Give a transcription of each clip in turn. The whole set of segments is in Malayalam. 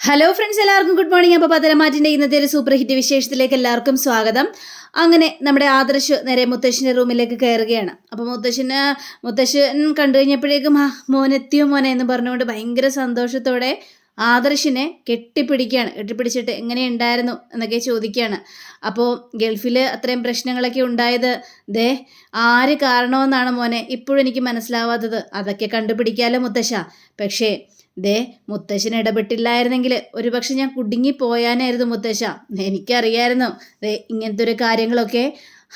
ഹലോ ഫ്രണ്ട്സ്, എല്ലാവർക്കും ഗുഡ് മോർണിംഗ്. അപ്പോൾ പത്തനംമാറ്റിൻ്റെ ഇന്നത്തെ ഒരു സൂപ്പർ ഹിറ്റ് വിശേഷത്തിലേക്ക് എല്ലാവർക്കും സ്വാഗതം. അങ്ങനെ നമ്മുടെ ആദർശ് നേരെ മുത്തശ്ശിൻ്റെ റൂമിലേക്ക് കയറുകയാണ്. അപ്പോൾ മുത്തശ്ശൻ കണ്ടു കഴിഞ്ഞപ്പോഴേക്കും മോനെത്തിയോ മോനെ എന്ന് പറഞ്ഞുകൊണ്ട് ഭയങ്കര സന്തോഷത്തോടെ ആദർശിനെ കെട്ടിപ്പിടിച്ചിട്ട് എങ്ങനെയുണ്ടായിരുന്നു എന്നൊക്കെ ചോദിക്കുകയാണ്. അപ്പോൾ ഗൾഫിൽ അത്രയും പ്രശ്നങ്ങളൊക്കെ ഉണ്ടായത് ആര് കാരണമെന്നാണ് മോനെ ഇപ്പോഴും എനിക്ക് മനസ്സിലാവാത്തത്. അതൊക്കെ കണ്ടുപിടിക്കാമല്ലോ മുത്തശ്ശ. പക്ഷേ മുത്തശ്ശൻ ഇടപെട്ടില്ലായിരുന്നെങ്കിൽ ഒരുപക്ഷെ ഞാൻ കുടുങ്ങിപ്പോയാനായിരുന്നു മുത്തശ്ശ. എനിക്കറിയായിരുന്നു ഇങ്ങനത്തെ ഒരു കാര്യങ്ങളൊക്കെ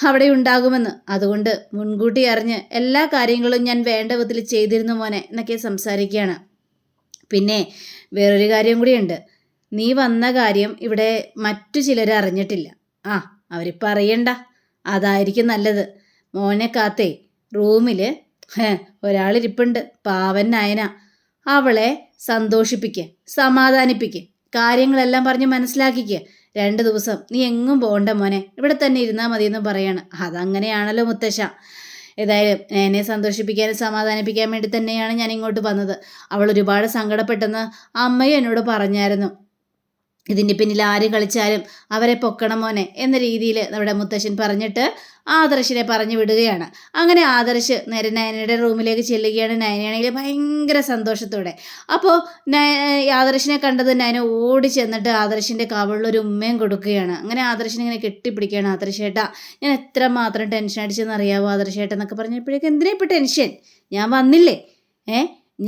അവിടെ ഉണ്ടാകുമെന്ന്. അതുകൊണ്ട് മുൻകൂട്ടി അറിഞ്ഞ് എല്ലാ കാര്യങ്ങളും ഞാൻ വേണ്ട വിധത്തിൽ ചെയ്തിരുന്നു മോനെ എന്നൊക്കെ സംസാരിക്കുകയാണ്. പിന്നെ വേറൊരു കാര്യം കൂടിയുണ്ട്. നീ വന്ന കാര്യം ഇവിടെ മറ്റു ചിലർ അറിഞ്ഞിട്ടില്ല. അവരിപ്പോൾ അറിയണ്ട, അതായിരിക്കും നല്ലത്. മോനെ കാത്തേ റൂമിൽ ഒരാളിരിപ്പുണ്ട്, പാവൻ നയന. അവളെ സന്തോഷിപ്പിക്കുക, സമാധാനിപ്പിക്കുക, കാര്യങ്ങളെല്ലാം പറഞ്ഞ് മനസ്സിലാക്കിക്കുക. 2 ദിവസം നീ എങ്ങും പോകണ്ട മോനെ, ഇവിടെ തന്നെ ഇരുന്നാൽ മതിയെന്ന് പറയാണ്. അതങ്ങനെയാണല്ലോ മുത്തശ്ശ. ഏതായാലും എന്നെ സന്തോഷിപ്പിക്കാനും സമാധാനിപ്പിക്കാൻ വേണ്ടി തന്നെയാണ് ഞാൻ ഇങ്ങോട്ട് വന്നത്. അവൾ ഒരുപാട് സങ്കടപ്പെട്ടെന്ന് അമ്മയും എന്നോട് പറഞ്ഞായിരുന്നു. ഇതിൻ്റെ പിന്നിൽ ആര് കളിച്ചാലും അവരെ പൊക്കണം മോനെ എന്ന രീതിയിൽ നമ്മുടെ മുത്തശ്ശൻ പറഞ്ഞിട്ട് ആദർശിനെ പറഞ്ഞു വിടുകയാണ്. അങ്ങനെ ആദർശ് നേരെ നയനയുടെ റൂമിലേക്ക് ചെല്ലുകയാണ്. നയനയാണെങ്കിൽ ഭയങ്കര സന്തോഷത്തോടെ. അപ്പോൾ ആദർശിനെ കണ്ടത് നയന ഓടി ചെന്നിട്ട് ആദർശിൻ്റെ കവിളിലൊരു ഉമ്മയും കൊടുക്കുകയാണ്. അങ്ങനെ ആദർശിനെ ഇങ്ങനെ കെട്ടിപ്പിടിക്കുകയാണ്. ആദർശേട്ടാ, ഞാൻ എത്രമാത്രം ടെൻഷൻ അടിച്ചെന്ന് അറിയാവോ ആദർശേട്ട എന്നൊക്കെ പറഞ്ഞപ്പോഴേക്കും എന്തിനാ ഇപ്പോൾ ടെൻഷൻ? ഞാൻ വന്നില്ലേ,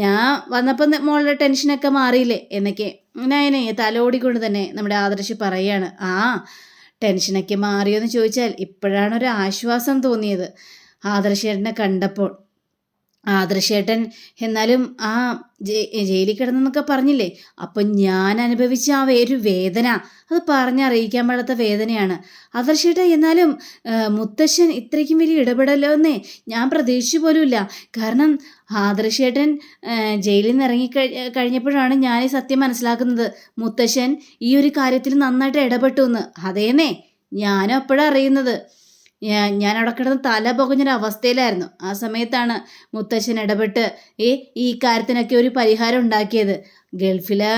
ഞാൻ വന്നപ്പോൾ മോളുടെ ടെൻഷനൊക്കെ മാറിയില്ലേ എന്നൊക്കെ നയനെ തലോടിക്കൊണ്ട് തന്നെ നമ്മുടെ ആദർശ് പറയാണ്. ടെൻഷനൊക്കെ മാറിയോ എന്ന് ചോദിച്ചാൽ ഇപ്പോഴാണ് ഒരു ആശ്വാസം തോന്നിയത് ആദർശേട്ടനെ കണ്ടപ്പോൾ. ആദർശേട്ടൻ എന്നാലും ജയിലിൽ കിടന്നെന്നൊക്കെ പറഞ്ഞില്ലേ, അപ്പം ഞാൻ അനുഭവിച്ച ഒരു വേദന അത് പറഞ്ഞറിയിക്കാൻ പാടാത്ത വേദനയാണ് ആദർശേട്ടൻ. എന്നാലും മുത്തശ്ശൻ ഇത്രയ്ക്കും വലിയ ഇടപെടലോ എന്നേ ഞാൻ പ്രതീക്ഷിച്ചു പോലുമില്ല. കാരണം ആദർശേട്ടൻ ജയിലിൽ നിന്ന് കഴിഞ്ഞപ്പോഴാണ് ഞാൻ ഈ സത്യം മനസ്സിലാക്കുന്നത്. മുത്തശ്ശൻ ഈ ഒരു കാര്യത്തിൽ നന്നായിട്ട് ഇടപെട്ടു എന്ന്. അതേന്നേ ഞാനും അപ്പോഴാണ് അറിയുന്നത്. ഞാൻ അവിടെ കിടന്ന് തല പുകഞ്ഞൊരവസ്ഥയിലായിരുന്നു. ആ സമയത്താണ് മുത്തശ്ശൻ ഇടപെട്ട് ഈ കാര്യത്തിനൊക്കെ ഒരു പരിഹാരം ഉണ്ടാക്കിയത്. ഗൾഫിലെ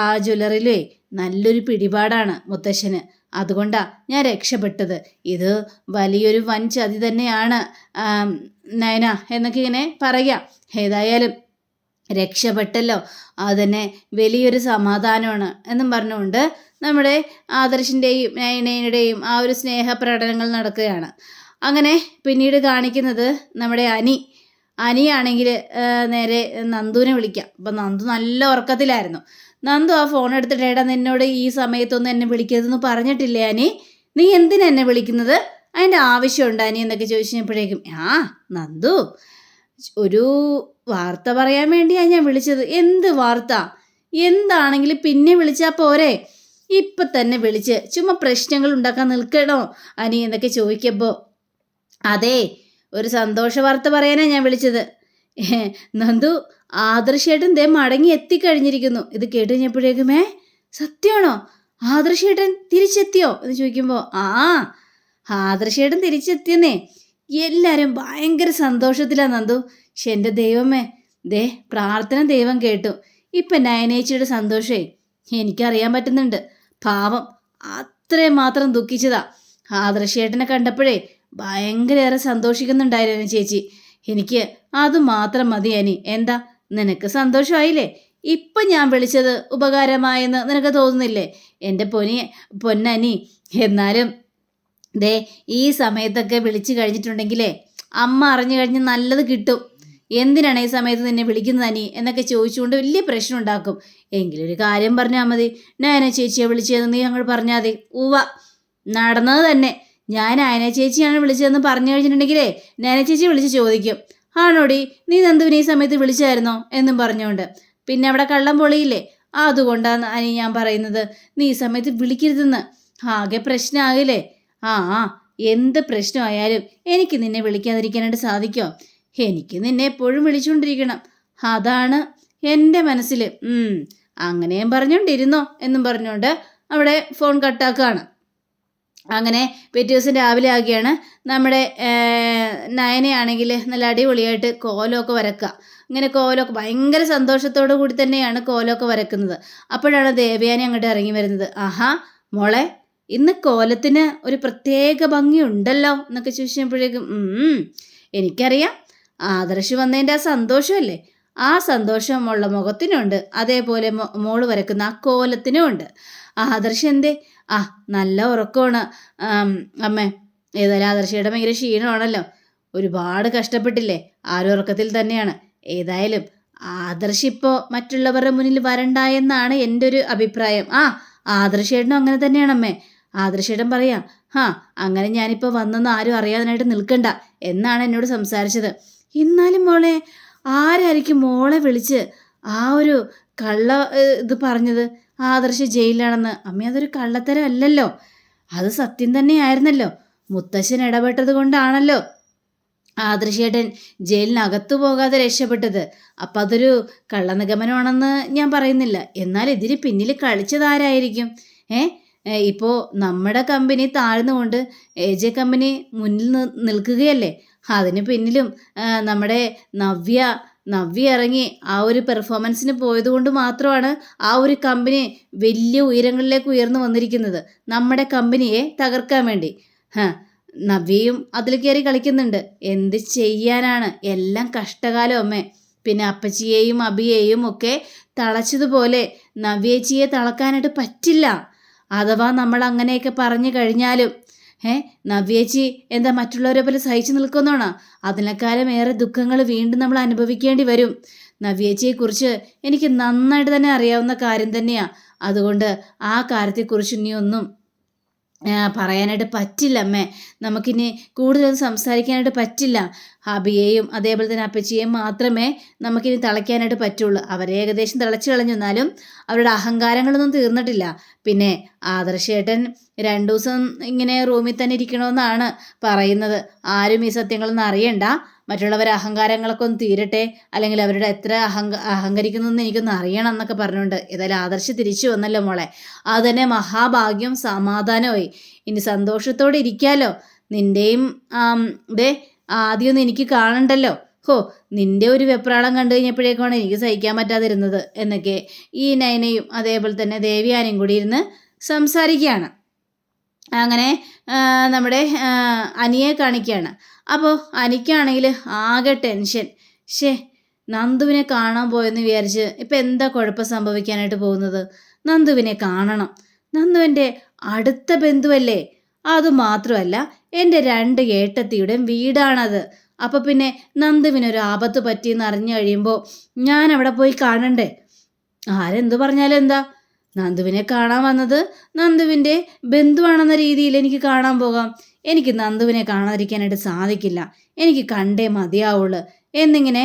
ആ ജ്വല്ലറിയിലേ നല്ലൊരു പിടിപാടാണ് മുത്തശ്ശന്. അതുകൊണ്ടാണ് ഞാൻ രക്ഷപ്പെട്ടത്. ഇത് വലിയൊരു വൻ ചതി തന്നെയാണ് നയന എന്നൊക്കെ ഇങ്ങനെ പറയാം. ഏതായാലും രക്ഷപ്പെട്ടല്ലോ, അതുതന്നെ വലിയൊരു സമാധാനമാണ് എന്നും പറഞ്ഞുകൊണ്ട് നമ്മുടെ ആദർശിൻ്റെയും നയനയുടെയും ആ ഒരു സ്നേഹപ്രകടനങ്ങൾ നടക്കുകയാണ്. അങ്ങനെ പിന്നീട് കാണിക്കുന്നത് നമ്മുടെ അനിയാണെങ്കിൽ നേരെ നന്ദുവിനെ വിളിക്കാം. അപ്പം നന്ദു നല്ല ഉറക്കത്തിലായിരുന്നു. നന്ദു ആ ഫോൺ എടുത്തിട്ട് നിന്നോട് ഈ സമയത്തൊന്നും എന്നെ വിളിക്കരുതെന്ന് പറഞ്ഞിട്ടില്ലേ അനി? നീ എന്തിനാ എന്നെ വിളിക്കുന്നത്? അതിൻ്റെ ആവശ്യമുണ്ട് അനി എന്നൊക്കെ ചോദിച്ചപ്പോഴേക്കും നന്ദു, ഒരു വാർത്ത പറയാൻ വേണ്ടിയാണ് ഞാൻ വിളിച്ചത്. എന്ത് വാർത്ത? എന്താണെങ്കിലും പിന്നെ വിളിച്ചാൽ പോരെ? ഇപ്പം തന്നെ വിളിച്ച് ചുമ്മാ പ്രശ്നങ്ങൾ ഉണ്ടാക്കാൻ നിൽക്കണോ അനി എന്നൊക്കെ ചോദിക്കുമ്പോൾ, അതെ, ഒരു സന്തോഷ വാർത്ത പറയാനാണ് ഞാൻ വിളിച്ചത്. നന്ദു, ആദർശേട്ടൻ മടങ്ങി എത്തിക്കഴിഞ്ഞിരിക്കുന്നു. ഇത് കേട്ട് കഴിഞ്ഞപ്പോഴേക്കും സത്യമാണോ? ആദർശേട്ടൻ തിരിച്ചെത്തിയോ എന്ന് ചോദിക്കുമ്പോൾ ആദർശേട്ടൻ തിരിച്ചെത്തിയെന്നേ. എല്ലാവരും ഭയങ്കര സന്തോഷത്തിലാണ് നന്ദു. പക്ഷെ എൻ്റെ ദൈവമേ, പ്രാർത്ഥന ദൈവം കേട്ടു. ഇപ്പം നയനേച്ചിയുടെ സന്തോഷമേ എനിക്കറിയാൻ പറ്റുന്നുണ്ട്. പാവം അത്രയും മാത്രം ദുഃഖിച്ചതാ. ആദർശേട്ടനെ കണ്ടപ്പോഴേ ഭയങ്കരയേറെ സന്തോഷിക്കുന്നുണ്ടായിരുന്നു ചേച്ചി. എനിക്ക് അത് മാത്രം മതി അനി. എന്താ, നിനക്ക് സന്തോഷമായില്ലേ? ഇപ്പം ഞാൻ വിളിച്ചത് ഉപകാരമായെന്ന് നിനക്ക് തോന്നുന്നില്ലേ എൻ്റെ പൊന്നനി? എന്നാലും ഈ സമയത്തൊക്കെ വിളിച്ചു കഴിഞ്ഞിട്ടുണ്ടെങ്കിലേ അമ്മ അറിഞ്ഞു കഴിഞ്ഞ് നല്ലത് കിട്ടും. എന്തിനാണ് ഈ സമയത്ത് നിന്നെ വിളിക്കുന്നത് അനി എന്നൊക്കെ ചോദിച്ചുകൊണ്ട് വലിയ പ്രശ്നം ഉണ്ടാക്കും. എങ്കിലൊരു കാര്യം പറഞ്ഞാൽ മതി, നയന ചേച്ചിയെ വിളിച്ചതെന്ന് നീ അങ്ങോട്ട് പറഞ്ഞാൽ മതി. നടന്നത് തന്നെ. ഞാൻ നയന ചേച്ചിയാണ് വിളിച്ചതെന്ന് പറഞ്ഞു കഴിഞ്ഞിട്ടുണ്ടെങ്കിലേ നയന ചേച്ചി വിളിച്ച് ചോദിക്കും, ആണോടി നീ നന്ദുവിനെ ഈ സമയത്ത് വിളിച്ചായിരുന്നോ എന്നും പറഞ്ഞുകൊണ്ട്. പിന്നെ അവിടെ കള്ളം പൊളിയില്ലേ? അതുകൊണ്ടാണ് അനി ഞാൻ പറയുന്നത് നീ ഈ സമയത്ത് വിളിക്കരുതെന്ന്. ആകെ പ്രശ്നമാകില്ലേ? എന്ത് പ്രശ്നമായാലും എനിക്ക് നിന്നെ വിളിക്കാതിരിക്കാനായിട്ട് സാധിക്കുമോ? എനിക്ക് നിന്നെ എപ്പോഴും വിളിച്ചുകൊണ്ടിരിക്കണം, അതാണ് എൻ്റെ മനസ്സിൽ. അങ്ങനെയും പറഞ്ഞുകൊണ്ടിരുന്നോ എന്നും പറഞ്ഞുകൊണ്ട് അവിടെ ഫോൺ കട്ടാക്കുകയാണ്. അങ്ങനെ പിറ്റേ ദിവസം രാവിലെ ആകുകയാണ്. നമ്മുടെ നയനയാണെങ്കിൽ നല്ല അടിപൊളിയായിട്ട് കോലമൊക്കെ വരക്കുക. ഇങ്ങനെ കോലമൊക്കെ ഭയങ്കര സന്തോഷത്തോടു കൂടി തന്നെയാണ് കോലമൊക്കെ വരക്കുന്നത്. അപ്പോഴാണ് ദേവയാനി അങ്ങോട്ട് ഇറങ്ങി വരുന്നത്. ആഹാ മോളെ, ഇന്ന് കോലത്തിന് ഒരു പ്രത്യേക ഭംഗിയുണ്ടല്ലോ എന്നൊക്കെ ചോദിച്ചപ്പോഴേക്കും എനിക്കറിയാം, ആദർശ് വന്നതിൻ്റെ ആ സന്തോഷമല്ലേ, ആ സന്തോഷം ഉള്ള മുഖത്തിനുണ്ട്, അതേപോലെ മോള് വരക്കുന്ന ആ കോലത്തിനും ഉണ്ട്. ആദർശ് എന്തേ? നല്ല ഉറക്കമാണ് അമ്മേ. ഏതായാലും ആദർശയുടെ ഭയങ്കര ക്ഷീണമാണല്ലോ, ഒരുപാട് കഷ്ടപ്പെട്ടില്ലേ, ആരുറക്കത്തിൽ തന്നെയാണ്. ഏതായാലും ആദർശ് ഇപ്പോൾ മറ്റുള്ളവരുടെ മുന്നിൽ വരണ്ട എന്നാണ് എൻ്റെ ഒരു അഭിപ്രായം. ആദർശേട്ടനും അങ്ങനെ തന്നെയാണമ്മേ. ആദർശേട്ടൻ പറയാം, അങ്ങനെ ഞാനിപ്പോൾ വന്നെന്ന് ആരും അറിയാനായിട്ട് നിൽക്കണ്ട എന്നാണ് എന്നോട് സംസാരിച്ചത്. എന്നാലും മോളെ, ആരായിരിക്കും മോളെ വിളിച്ച് ആ ഒരു കള്ള ഇത് പറഞ്ഞത്, ആദർശ് ജയിലിലാണെന്ന്? അമ്മ, അതൊരു കള്ളത്തരം അല്ലല്ലോ, അത് സത്യം തന്നെയായിരുന്നല്ലോ. മുത്തശ്ശൻ ഇടപെട്ടത് കൊണ്ടാണല്ലോ ആദർശേട്ടൻ ജയിലിനകത്തു പോകാതെ രക്ഷപ്പെട്ടത്. അപ്പം അതൊരു കള്ളനിഗമനമാണെന്ന് ഞാൻ പറയുന്നില്ല. എന്നാൽ ഇതിന് പിന്നിൽ കളിച്ചതാരായിരിക്കും? ഇപ്പോൾ നമ്മുടെ കമ്പനി താഴ്ന്നുകൊണ്ട് AJ കമ്പനി മുന്നിൽ നിൽക്കുകയല്ലേ. അതിന് പിന്നിലും നമ്മുടെ നവ്യ ഇറങ്ങി ആ ഒരു പെർഫോമൻസിന് പോയതുകൊണ്ട് മാത്രമാണ് ആ ഒരു കമ്പനി വലിയ ഉയരങ്ങളിലേക്ക് ഉയർന്നു വന്നിരിക്കുന്നത്, നമ്മുടെ കമ്പനിയെ തകർക്കാൻ വേണ്ടി. നവ്യയും അതിൽ കയറി കളിക്കുന്നുണ്ട്. എന്ത് ചെയ്യാനാണ്, എല്ലാം കഷ്ടകാലം അമ്മേ. പിന്നെ അപ്പച്ചിയെയും അബിയെയും ഒക്കെ തളച്ചതുപോലെ നവ്യേച്ചിയെ തളക്കാനായിട്ട് പറ്റില്ല. അഥവാ നമ്മൾ അങ്ങനെയൊക്കെ പറഞ്ഞു കഴിഞ്ഞാലും നവ്യേച്ചി എന്താ മറ്റുള്ളവരെ പോലെ സഹിച്ചു നിൽക്കുന്നോണോ? അതിനേക്കാളും ഏറെ ദുഃഖങ്ങൾ വീണ്ടും നമ്മൾ അനുഭവിക്കേണ്ടി വരും. നവ്യേച്ചിയെക്കുറിച്ച് എനിക്ക് നന്നായിട്ട് തന്നെ അറിയാവുന്ന കാര്യം തന്നെയാണ്. അതുകൊണ്ട് ആ കാര്യത്തെക്കുറിച്ച് ഇനി ഒന്നും പറയാനായിട്ട് പറ്റില്ല അമ്മേ. നമുക്കിനി കൂടുതൽ സംസാരിക്കാനായിട്ട് പറ്റില്ല. ഹബിയെയും അതേപോലെ തന്നെ അപ്പച്ചിയെയും മാത്രമേ നമുക്കിനി തളയ്ക്കാനായിട്ട് പറ്റുള്ളൂ. അവരെ ഏകദേശം തിളച്ചു കളഞ്ഞു, എന്നാലും അവരുടെ അഹങ്കാരങ്ങളൊന്നും തീർന്നിട്ടില്ല. പിന്നെ ആദർശേട്ടൻ 2 ദിവസം ഇങ്ങനെ റൂമിൽ തന്നെ ഇരിക്കണമെന്നാണ് പറയുന്നത്. ആരും ഈ സത്യങ്ങളൊന്നും അറിയണ്ട, മറ്റുള്ളവരെ അഹങ്കാരങ്ങളൊക്കെ ഒന്ന് തീരട്ടെ, അല്ലെങ്കിൽ അവരുടെ എത്ര അഹങ്കരിക്കുന്നു എന്ന് എനിക്കൊന്ന് അറിയണം എന്നൊക്കെ പറഞ്ഞുകൊണ്ട്. ഏതായാലും ആദർശ് തിരിച്ചു വന്നല്ലോ മോളെ, അത് തന്നെ മഹാഭാഗ്യം, സമാധാനമായി. ഇനി സന്തോഷത്തോടെ ഇരിക്കാലോ. നിൻ്റെയും ആദ്യമൊന്നും എനിക്ക് കാണണ്ടല്ലോ. നിൻ്റെ ഒരു വെപ്രാളം കണ്ടു കഴിഞ്ഞപ്പോഴേക്കാണ് എനിക്ക് സഹിക്കാൻ പറ്റാതിരുന്നത് എന്നൊക്കെ ഈ നയനയും അതേപോലെ തന്നെ ദേവയാനിയും കൂടി ഇരുന്ന് സംസാരിക്കുകയാണ്. അങ്ങനെ നമ്മുടെ അനിയെ കാണിക്കുകയാണ്. അപ്പോൾ അനിക്കാണെങ്കിൽ ആകെ ടെൻഷൻ. നന്ദുവിനെ കാണാൻ പോയെന്ന് വിചാരിച്ച് ഇപ്പം എന്താ കുഴപ്പം സംഭവിക്കാനായിട്ട് പോകുന്നത്? നന്ദുവിനെ കാണണം, നന്ദുവിൻ്റെ അടുത്ത ബന്ധുവല്ലേ. അതുമാത്രമല്ല എൻ്റെ 2 ഏട്ടത്തിയുടെയും വീടാണത്. അപ്പോൾ പിന്നെ നന്ദുവിനൊരു ആപത്ത് പറ്റിയെന്ന് അറിഞ്ഞു കഴിയുമ്പോൾ ഞാൻ അവിടെ പോയി കാണണ്ടേ? ആരെന്തു പറഞ്ഞാലും എന്താ, നന്ദുവിനെ കാണാൻ വന്നത് നന്ദുവിൻ്റെ ബന്ധുവാണെന്ന രീതിയിൽ എനിക്ക് കാണാൻ പോകാം. എനിക്ക് നന്ദുവിനെ കാണാതിരിക്കാനായിട്ട് സാധിക്കില്ല, എനിക്ക് കണ്ടേ മതിയാവുള്ളൂ എന്നിങ്ങനെ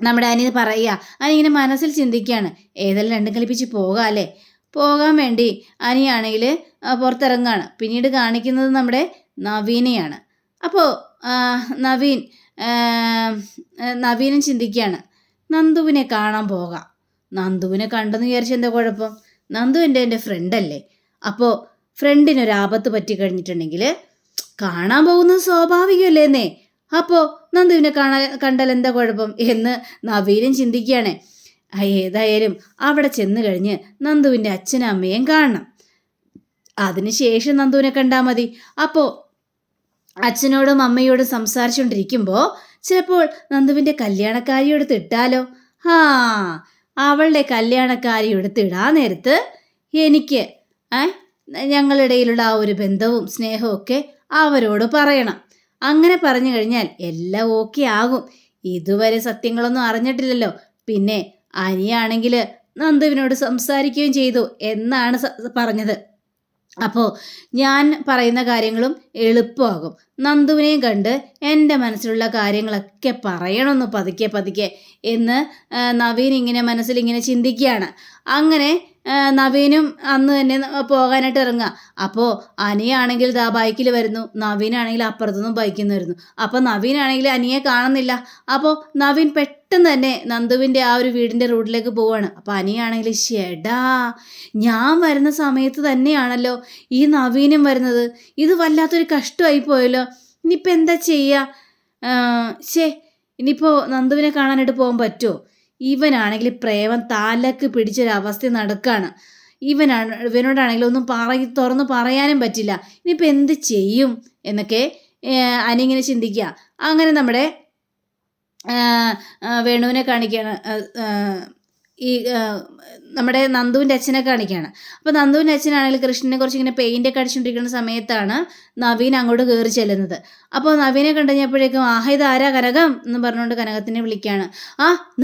നമ്മുടെ അനി പറയുക. അനിങ്ങനെ മനസ്സിൽ ചിന്തിക്കുകയാണ്, ഏതെല്ലാം 2 കളിപ്പിച്ച് പോകാം അല്ലേ. പോകാൻ വേണ്ടി അനിയാണെങ്കിൽ പുറത്തിറങ്ങുകയാണ്. പിന്നീട് കാണിക്കുന്നത് നമ്മുടെ നവീനെയാണ്. അപ്പോൾ നവീനും ചിന്തിക്കുകയാണ്, നന്ദുവിനെ കാണാൻ പോകാം. നന്ദുവിനെ കണ്ടെന്ന് വിചാരിച്ച എന്താ കുഴപ്പം? നന്ദു എൻ്റെ ഫ്രണ്ടല്ലേ. അപ്പോൾ ഫ്രണ്ടിനൊരാപത്ത് പറ്റി കഴിഞ്ഞിട്ടുണ്ടെങ്കിൽ കാണാൻ പോകുന്നത് സ്വാഭാവികമല്ലേന്നേ. അപ്പോൾ നന്ദുവിനെ കണ്ടാൽ എന്താ കുഴപ്പം എന്ന് നവീനും ചിന്തിക്കുകയാണ്. ഏതായാലും അവിടെ ചെന്ന് കഴിഞ്ഞ് നന്ദുവിൻ്റെ അച്ഛനും അമ്മയും കാണണം, അതിനുശേഷം നന്ദുവിനെ കണ്ടാൽ മതി. അപ്പോൾ അച്ഛനോടും അമ്മയോടും സംസാരിച്ചുകൊണ്ടിരിക്കുമ്പോൾ ചിലപ്പോൾ നന്ദുവിൻ്റെ കല്യാണക്കാരി എടുത്തിട്ടാലോ. അവളുടെ കല്യാണക്കാരി എടുത്തിടാൻ നേരത്ത് എനിക്ക് ഞങ്ങളിടയിലുള്ള ആ ഒരു ബന്ധവും സ്നേഹവും ഒക്കെ അവരോട് പറയണം. അങ്ങനെ പറഞ്ഞു കഴിഞ്ഞാൽ എല്ലാം ഓക്കെ ആകും. ഇതുവരെ സത്യങ്ങളൊന്നും അറിഞ്ഞിട്ടില്ലല്ലോ. പിന്നെ അനിയാണെങ്കിൽ നന്ദുവിനോട് സംസാരിക്കുകയും ചെയ്തു എന്നാണ് പറഞ്ഞത്. അപ്പോൾ ഞാൻ പറയുന്ന കാര്യങ്ങളും എളുപ്പമാകും. നന്ദുവിനെയും കണ്ട് എൻ്റെ മനസ്സിലുള്ള കാര്യങ്ങളൊക്കെ പറയണമെന്ന് പതുക്കെ എന്ന് നവീൻ ഇങ്ങനെ മനസ്സിലിങ്ങനെ ചിന്തിക്കുകയാണ്. അങ്ങനെ നവീനും അന്ന് തന്നെ പോകാനായിട്ട് ഇറങ്ങുക. അപ്പോൾ അനിയാണെങ്കിൽ ദാ ബൈക്കിൽ വരുന്നു, നവീനാണെങ്കിൽ അപ്പുറത്തുനിന്നും ബൈക്കിൽ നിന്ന് വരുന്നു. അപ്പോൾ നവീനാണെങ്കിൽ അനിയെ കാണുന്നില്ല. അപ്പോൾ നവീൻ പെട്ടെന്ന് തന്നെ നന്ദുവിൻ്റെ ആ ഒരു വീടിൻ്റെ റൂട്ടിലേക്ക് പോവുകയാണ്. അപ്പോൾ അനിയാണെങ്കിൽ ഷെടാ, ഞാൻ വരുന്ന സമയത്ത് തന്നെയാണല്ലോ ഈ നവീനും വരുന്നത്, ഇത് വല്ലാത്തൊരു കഷ്ടമായി പോയല്ലോ, ഇനിയിപ്പോൾ എന്താ ചെയ്യുക? ഇനിയിപ്പോൾ നന്ദുവിനെ കാണാനായിട്ട് പോകാൻ പറ്റുമോ? ഇവനാണെങ്കിൽ പ്രേമം തലക്ക് പിടിച്ചൊരവസ്ഥ നടക്കുകയാണ്. ഇവനോടാണെങ്കിലും ഒന്നും തുറന്ന് പറയാനും പറ്റില്ല. ഇനിയിപ്പോൾ എന്ത് ചെയ്യും എന്നൊക്കെ അനിങ്ങനെ ചിന്തിക്കുക. അങ്ങനെ നമ്മുടെ വേണുവിനെ കാണിക്കുകയാണ്, ഈ നമ്മുടെ നന്ദുവിൻ്റെ അച്ഛനെ കാണിക്കുകയാണ്. അപ്പോൾ നന്ദുവിൻ്റെ അച്ഛനാണെങ്കിൽ കൃഷ്ണനെ കുറിച്ച് ഇങ്ങനെ പെയിൻ്റൊക്കെ അടിച്ചുകൊണ്ടിരിക്കുന്ന സമയത്താണ് നവീൻ അങ്ങോട്ട് കയറി ചെല്ലുന്നത്. അപ്പോൾ നവീനെ കണ്ടുകഴിഞ്ഞപ്പോഴേക്കും ഇത് ആരാ കനകം എന്ന് പറഞ്ഞുകൊണ്ട് കനകത്തിനെ വിളിക്കുകയാണ്.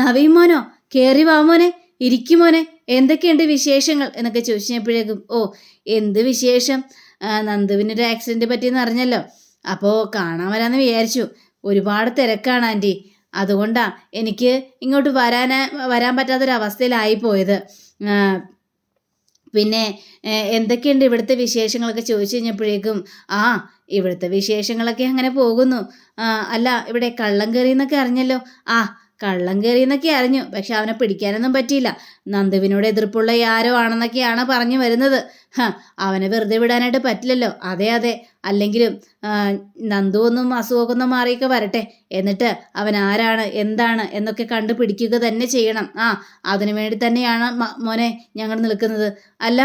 നവീൻ മോനോ, കയറി വാ മോനെ, ഇരിക്കും മോനെ, എന്തൊക്കെയുണ്ട് വിശേഷങ്ങൾ എന്നൊക്കെ ചോദിച്ചപ്പോഴേക്കും എന്ത് വിശേഷം, നന്ദുവിനൊരു ആക്സിഡൻറ്റ് പറ്റിയെന്ന് അറിഞ്ഞല്ലോ, അപ്പോൾ കാണാൻ വരാമെന്ന് വിചാരിച്ചു. ഒരുപാട് തിരക്കാണ് ആൻറ്റി, അതുകൊണ്ടാ എനിക്ക് ഇങ്ങോട്ട് വരാൻ പറ്റാത്തൊരവസ്ഥയിലായി പോയത്. പിന്നെ എന്തൊക്കെയുണ്ട് ഇവിടുത്തെ വിശേഷങ്ങളൊക്കെ ചോദിച്ചു കഴിഞ്ഞപ്പോഴേക്കും ഇവിടുത്തെ വിശേഷങ്ങളൊക്കെ അങ്ങനെ പോകുന്നു. അല്ല, ഇവിടെ കള്ളം കയറി എന്നൊക്കെ അറിഞ്ഞല്ലോ. കള്ളം കയറി എന്നൊക്കെ അറിഞ്ഞു, പക്ഷെ അവനെ പിടിക്കാനൊന്നും പറ്റിയില്ല. നന്ദുവിനോട് എതിർപ്പുള്ള ആരോ ആണെന്നൊക്കെയാണ് പറഞ്ഞു വരുന്നത്. അവനെ വെറുതെ വിടാനായിട്ട് പറ്റില്ലല്ലോ. അതെ, അല്ലെങ്കിലും നന്ദു ഒന്നും അസുഖമൊക്കെ മാറിയൊക്കെ വരട്ടെ, എന്നിട്ട് അവൻ ആരാണ് എന്താണ് എന്നൊക്കെ കണ്ടുപിടിക്കുക തന്നെ ചെയ്യണം. അതിനു വേണ്ടി തന്നെയാണ് മോനെ ഞങ്ങൾ നിൽക്കുന്നത്. അല്ല,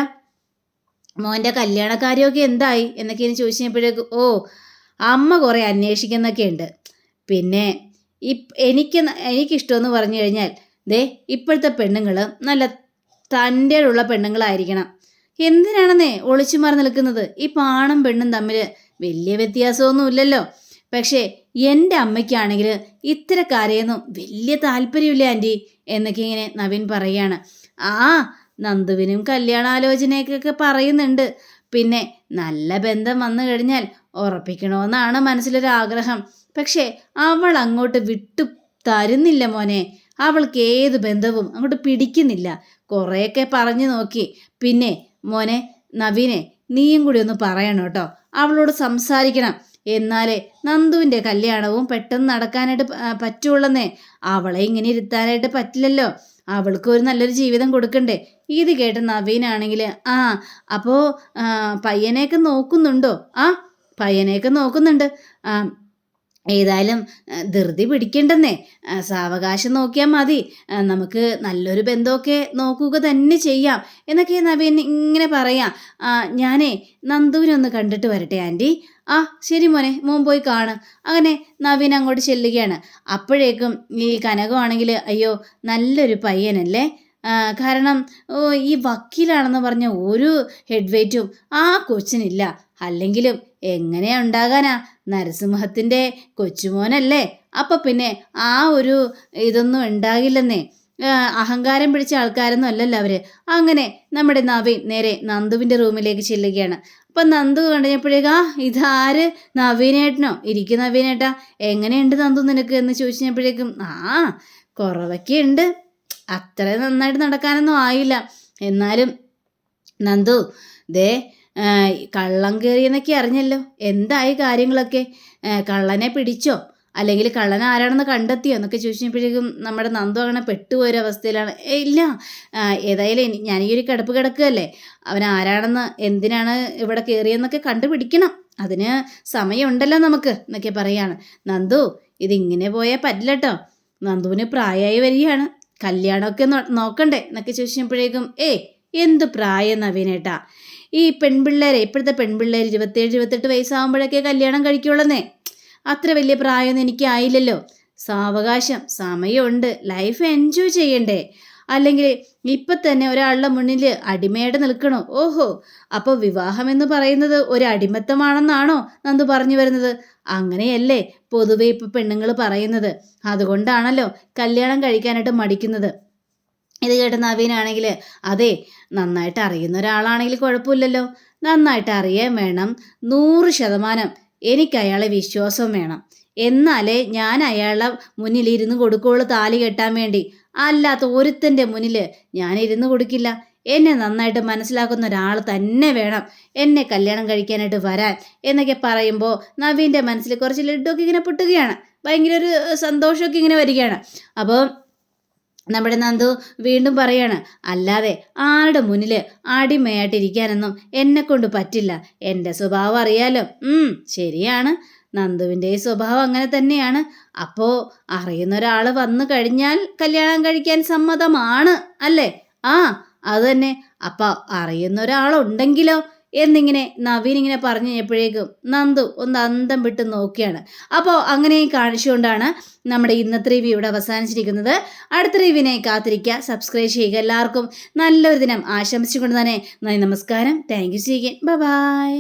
മോൻ്റെ കല്യാണക്കാര്യമൊക്കെ എന്തായി എന്നൊക്കെ ചോദിച്ചപ്പോഴേക്കും അമ്മ കുറേ അന്വേഷിക്കുന്നൊക്കെ ഉണ്ട്. പിന്നെ എനിക്കിഷ്ടമെന്ന് പറഞ്ഞു കഴിഞ്ഞാൽ ഇപ്പോഴത്തെ പെണ്ണുങ്ങൾ നല്ല തൻ്റെയുള്ള പെണ്ണുങ്ങളായിരിക്കണം. എന്തിനാണെന്നേ ഒളിച്ചു മാറി നിൽക്കുന്നത്? ഈ ആണും പെണ്ണും തമ്മിൽ വലിയ വ്യത്യാസമൊന്നും ഇല്ലല്ലോ. പക്ഷേ എൻ്റെ അമ്മയ്ക്കാണെങ്കിൽ ഇത്തരക്കാരെയൊന്നും വലിയ താല്പര്യമില്ല ആൻറ്റി എന്നൊക്കെ ഇങ്ങനെ നവീൻ പറയുകയാണ്. നന്ദുവിനും കല്യാണാലോചനയൊക്കെ പറയുന്നുണ്ട്. പിന്നെ നല്ല ബന്ധം വന്നു കഴിഞ്ഞാൽ ഉറപ്പിക്കണമെന്നാണ് മനസ്സിലൊരാഗ്രഹം. പക്ഷേ അവൾ അങ്ങോട്ട് വിട്ടു തരുന്നില്ല മോനെ. അവൾക്ക് ഏത് ബന്ധവും അങ്ങോട്ട് പിടിക്കുന്നില്ല. കുറേയൊക്കെ പറഞ്ഞു നോക്കി. പിന്നെ മോനെ നവീനെ, നീയും കൂടി ഒന്ന് പറയണം കേട്ടോ, അവളോട് സംസാരിക്കണം. എന്നാലേ നന്ദുവിൻ്റെ കല്യാണവും പെട്ടെന്ന് നടക്കാനായിട്ട് പറ്റുള്ളന്നേ. അവളെ ഇങ്ങനെ ഇരുത്താനായിട്ട് പറ്റില്ലല്ലോ. അവൾക്ക് ഒരു നല്ലൊരു ജീവിതം കൊടുക്കണ്ടേ. ഇത് കേട്ട് നവീനാണെങ്കിൽ അപ്പോൾ പയ്യനെയൊക്കെ നോക്കുന്നുണ്ടോ? പയ്യനെയൊക്കെ നോക്കുന്നുണ്ട്. ഏതായാലും ധൃതി പിടിക്കണ്ടെന്നേ, സാവകാശം നോക്കിയാൽ മതി, നമുക്ക് നല്ലൊരു ബന്ധമൊക്കെ നോക്കുക തന്നെ ചെയ്യാം എന്നൊക്കെ നവീൻ ഇങ്ങനെ പറയാം. ഞാനേ നന്ദുവിനൊന്ന് കണ്ടിട്ട് വരട്ടെ ആൻറ്റി. ശരി മോനെ, മോൻ പോയി കാണ്. അങ്ങനെ നവീൻ അങ്ങോട്ട് ചെല്ലുകയാണ്. അപ്പോഴേക്കും ഈ കനകമാണെങ്കിൽ അയ്യോ നല്ലൊരു പയ്യനല്ലേ, കാരണം ഈ വക്കീലാണെന്ന് പറഞ്ഞ ഒരു ഹെഡ് വെയ്റ്റും ആ കൊച്ചിനില്ല. അല്ലെങ്കിലും എങ്ങനെയാ ഉണ്ടാകാനാ, നരസിംഹത്തിൻ്റെ കൊച്ചുമോനല്ലേ, അപ്പം പിന്നെ ആ ഒരു ഇതൊന്നും ഉണ്ടാകില്ലെന്നേ. അഹങ്കാരം പിടിച്ച ആൾക്കാരൊന്നും അല്ലല്ലോ അവർ. അങ്ങനെ നമ്മുടെ നവീൻ നേരെ നന്ദുവിൻ്റെ റൂമിലേക്ക് ചെല്ലുകയാണ്. അപ്പം നന്ദു കണ്ടപ്പോഴേക്കാ ഇതാര്, നവീനേട്ടനോ? ഇരിക്കും നവീനേട്ടാ, എങ്ങനെയുണ്ട് നന്ദു നിനക്ക് എന്ന് ചോദിച്ചപ്പോഴേക്കും കുറവൊക്കെ ഉണ്ട്, അത്ര നന്നായിട്ട് നടക്കാനൊന്നും ആയില്ല. എന്നാലും നന്ദു കള്ളം കയറിയെന്നൊക്കെ അറിഞ്ഞല്ലോ, എന്തായി കാര്യങ്ങളൊക്കെ? കള്ളനെ പിടിച്ചോ, അല്ലെങ്കിൽ കള്ളൻ ആരാണെന്ന് കണ്ടെത്തിയോ എന്നൊക്കെ ചോദിച്ചപ്പോഴേക്കും നമ്മുടെ നന്ദു അങ്ങനെ പെട്ടുപോയൊരവസ്ഥയിലാണ്. ഇല്ല, ഏതായാലും ഞാൻ ഈ ഒരു കിടക്കുകയല്ലേ, അവൻ ആരാണെന്ന് എന്തിനാണ് ഇവിടെ കയറിയെന്നൊക്കെ കണ്ടുപിടിക്കണം, അതിന് സമയമുണ്ടല്ലോ നമുക്ക് എന്നൊക്കെ പറയാണ്. നന്ദു ഇതിങ്ങനെ പോയാൽ പറ്റില്ല കേട്ടോ, നന്ദുവിന് പ്രായമായി വരികയാണ്, കല്യാണമൊക്കെ നോക്കണ്ടേ എന്നൊക്കെ ചോദിച്ചപ്പോഴേക്കും എന്ത് പ്രായം നവീനേട്ടാ, ഈ പെൺപിള്ളേരെ, ഇപ്പോഴത്തെ പെൺപിള്ളേർ 27-28 വയസ്സാകുമ്പോഴൊക്കെ കല്യാണം കഴിക്കുള്ളന്നേ. അത്ര വലിയ പ്രായമൊന്നും എനിക്കായില്ലല്ലോ. സാവകാശം, സമയമുണ്ട്, ലൈഫ് എൻജോയ് ചെയ്യണ്ടേ. അല്ലെങ്കിൽ ഇപ്പം തന്നെ ഒരാളുടെ മുന്നിൽ അടിമയായിട്ട് നിൽക്കണോ? അപ്പോൾ വിവാഹം എന്ന് പറയുന്നത് ഒരു അടിമത്തമാണെന്നാണോ നന്ദു പറഞ്ഞു വരുന്നത്? അങ്ങനെയല്ലേ പൊതുവെ ഇപ്പം പെണ്ണുങ്ങൾ പറയുന്നത്. അതുകൊണ്ടാണല്ലോ കല്യാണം കഴിക്കാനായിട്ട് മടിക്കുന്നത്. ഇത് കേട്ട നവീനാണെങ്കിൽ അതെ, നന്നായിട്ട് അറിയുന്ന ഒരാളാണെങ്കിൽ കുഴപ്പമില്ലല്ലോ, നന്നായിട്ട് അറിയാൻ വേണം, 100% എനിക്ക് അയാളെ വിശ്വാസം വേണം, എന്നാലേ ഞാൻ അയാളുടെ മുന്നിൽ ഇരുന്ന് കൊടുക്കുകയുള്ളൂ താലി കെട്ടാൻ വേണ്ടി. അല്ലാത്ത ഒരുത്തൻ്റെ മുന്നിൽ ഞാൻ ഇരുന്ന് കൊടുക്കില്ല. എന്നെ നന്നായിട്ട് മനസ്സിലാക്കുന്ന ഒരാൾ തന്നെ വേണം എന്നെ കല്യാണം കഴിക്കാനായിട്ട് വരാൻ എന്നൊക്കെ പറയുമ്പോൾ നവീൻ്റെ മനസ്സിൽ കുറച്ച് ലഡ്ഡുമൊക്കെ ഇങ്ങനെ പൊട്ടുകയാണ്. ഭയങ്കര ഒരു സന്തോഷമൊക്കെ ഇങ്ങനെ വരികയാണ്. അപ്പോൾ നമ്മുടെ നന്ദു വീണ്ടും പറയാണ്, അല്ലാതെ ആരുടെ മുന്നിൽ അടിമയായിട്ടിരിക്കാനൊന്നും എന്നെ കൊണ്ട് പറ്റില്ല. എൻ്റെ സ്വഭാവം അറിയാലോ. ശരിയാണ്, നന്ദുവിൻ്റെ സ്വഭാവം അങ്ങനെ തന്നെയാണ്. അപ്പോൾ അറിയുന്ന ഒരാൾ വന്നു കഴിഞ്ഞാൽ കല്യാണം കഴിക്കാൻ സമ്മതമാണ് അല്ലേ? അത് തന്നെ. അപ്പോൾ അറിയുന്ന ഒരാളുണ്ടെങ്കിലോ എന്നിങ്ങനെ നവീൻ ഇങ്ങനെ പറഞ്ഞു കഴിഞ്ഞപ്പോഴേക്കും നന്ദു ഒന്ന് അന്തം വിട്ട് നോക്കിയാണ്. അപ്പോൾ അങ്ങനെയും കാണിച്ചുകൊണ്ടാണ് നമ്മുടെ ഇന്നത്തെ റിവ്യൂ ഇവിടെ അവസാനിച്ചിരിക്കുന്നത്. അടുത്ത റിവ്യൂവിനെ കാത്തിരിക്കുക, സബ്സ്ക്രൈബ് ചെയ്യുക. എല്ലാവർക്കും നല്ലൊരു ദിനം ആശംസിച്ചുകൊണ്ട് തന്നെ നന്ദി, നമസ്കാരം, താങ്ക് യു, ബൈ.